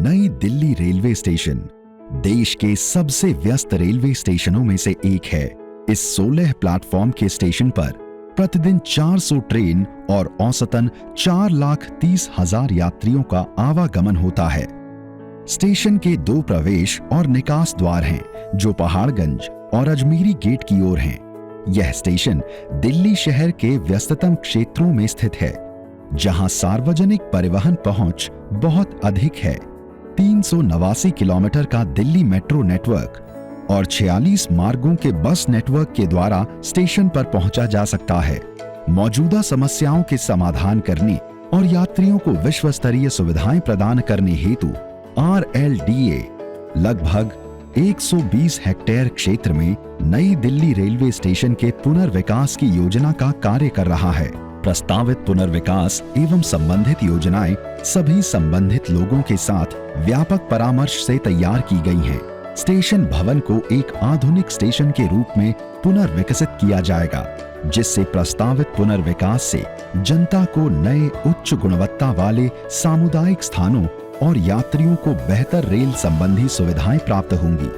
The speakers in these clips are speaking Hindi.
नई दिल्ली रेलवे स्टेशन देश के सबसे व्यस्त रेलवे स्टेशनों में से एक है। इस 16 प्लेटफॉर्म के स्टेशन पर प्रतिदिन 400 ट्रेन और औसतन 4,30,000 यात्रियों का आवागमन होता है। स्टेशन के 2 प्रवेश और निकास द्वार हैं, जो पहाड़गंज और अजमेरी गेट की ओर हैं। यह स्टेशन दिल्ली शहर के व्यस्ततम क्षेत्रों में स्थित है, जहां सार्वजनिक परिवहन पहुंच बहुत अधिक है। 389 किलोमीटर का दिल्ली मेट्रो नेटवर्क और 46 मार्गों के बस नेटवर्क के द्वारा स्टेशन पर पहुंचा जा सकता है। मौजूदा समस्याओं के समाधान करने और यात्रियों को विश्व स्तरीय सुविधाएं प्रदान करने हेतु RLDA लगभग 120 हेक्टेयर क्षेत्र में नई दिल्ली रेलवे स्टेशन के पुनर्विकास की योजना का कार्य कर रहा है। प्रस्तावित पुनर्विकास एवं संबंधित योजनाएं सभी संबंधित लोगों के साथ व्यापक परामर्श से तैयार की गई हैं। स्टेशन भवन को एक आधुनिक स्टेशन के रूप में पुनर्विकसित किया जाएगा, जिससे प्रस्तावित पुनर्विकास से जनता को नए उच्च गुणवत्ता वाले सामुदायिक स्थानों और यात्रियों को बेहतर रेल संबंधी सुविधाएं प्राप्त होंगी।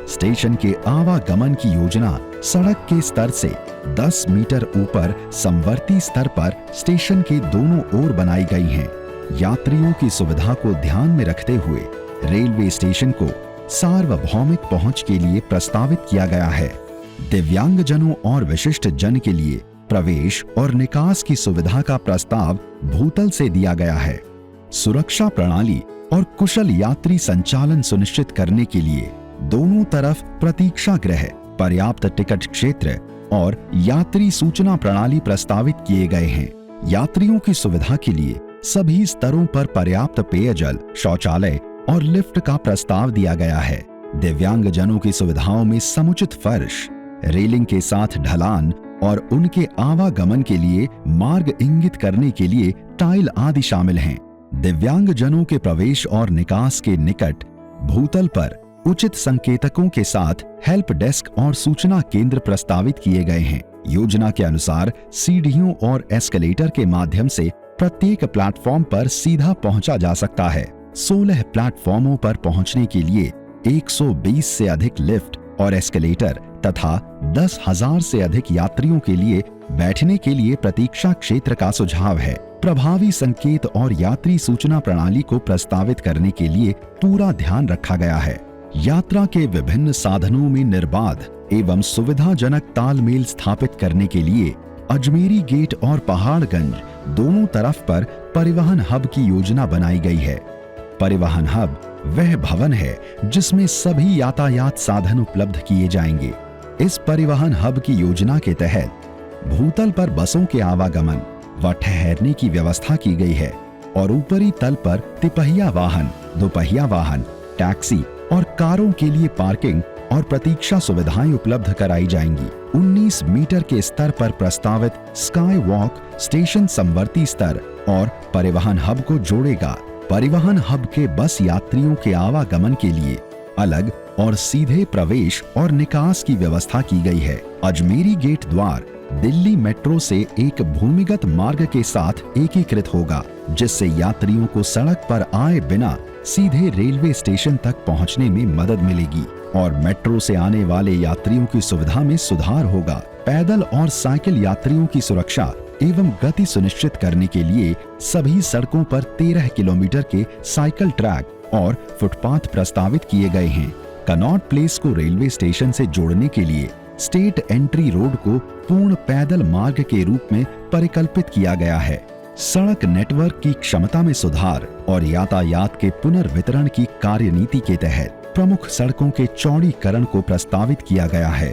स्टेशन के आवागमन की योजना सड़क के स्तर से 10 मीटर ऊपर समवर्ती स्तर पर स्टेशन के दोनों ओर बनाई गई हैं। यात्रियों की सुविधा को ध्यान में रखते हुए रेलवे स्टेशन को सार्वभौमिक पहुंच के लिए प्रस्तावित किया गया है। दिव्यांगजनों और विशिष्ट जन के लिए प्रवेश और निकास की सुविधा का प्रस्ताव भूतल से दिया गया है। सुरक्षा प्रणाली और कुशल यात्री संचालन सुनिश्चित करने के लिए दोनों तरफ प्रतीक्षा गृह, पर्याप्त टिकट क्षेत्र और यात्री सूचना प्रणाली प्रस्तावित किए गए हैं। यात्रियों की सुविधा के लिए सभी स्तरों पर पर्याप्त पेयजल, शौचालय और लिफ्ट का प्रस्ताव दिया गया है। दिव्यांगजनों की सुविधाओं में समुचित फर्श, रेलिंग के साथ ढलान और उनके आवागमन के लिए मार्ग इंगित करने के लिए टाइल आदि शामिल हैं। दिव्यांगजनों के प्रवेश और निकास के निकट भूतल पर उचित संकेतकों के साथ हेल्प डेस्क और सूचना केंद्र प्रस्तावित किए गए हैं। योजना के अनुसार सीढ़ियों और एस्केलेटर के माध्यम से प्रत्येक प्लेटफॉर्म पर सीधा पहुंचा जा सकता है। 16 प्लेटफॉर्मों पर पहुंचने के लिए 120 से अधिक लिफ्ट और एस्केलेटर तथा 10,000 से अधिक यात्रियों के लिए बैठने के लिए प्रतीक्षा क्षेत्र का सुझाव है। प्रभावी संकेत और यात्री सूचना प्रणाली को प्रस्तावित करने के लिए पूरा ध्यान रखा गया है। यात्रा के विभिन्न साधनों में निर्बाध एवं सुविधाजनक तालमेल स्थापित करने के लिए अजमेरी गेट और पहाड़गंज दोनों तरफ पर परिवहन हब की योजना बनाई गई है। परिवहन हब वह भवन है जिसमें सभी यातायात साधन उपलब्ध किए जाएंगे। इस परिवहन हब की योजना के तहत भूतल पर बसों के आवागमन व ठहरने की व्यवस्था की गई है और ऊपरी तल पर तिपहिया वाहन, दोपहिया वाहन, टैक्सी और कारों के लिए पार्किंग और प्रतीक्षा सुविधाएं उपलब्ध कराई जाएंगी। 19 मीटर के स्तर पर प्रस्तावित स्काई वॉक स्टेशन समवर्ती स्तर और परिवहन हब को जोड़ेगा। परिवहन हब के बस यात्रियों के आवागमन के लिए अलग और सीधे प्रवेश और निकास की व्यवस्था की गई है। अजमेरी गेट द्वार दिल्ली मेट्रो से एक भूमिगत मार्ग के साथ एकीकृत होगा, जिससे यात्रियों को सड़क पर आए बिना सीधे रेलवे स्टेशन तक पहुंचने में मदद मिलेगी और मेट्रो से आने वाले यात्रियों की सुविधा में सुधार होगा। पैदल और साइकिल यात्रियों की सुरक्षा एवं गति सुनिश्चित करने के लिए सभी सड़कों पर 13 किलोमीटर के साइकिल ट्रैक और फुटपाथ प्रस्तावित किए गए हैं। कनॉट प्लेस को रेलवे स्टेशन से जोड़ने के लिए स्टेट एंट्री रोड को पूर्ण पैदल मार्ग के रूप में परिकल्पित किया गया है। सड़क नेटवर्क की क्षमता में सुधार और यातायात के पुनर्वितरण की कार्यनीति के तहत प्रमुख सड़कों के चौड़ीकरण को प्रस्तावित किया गया है।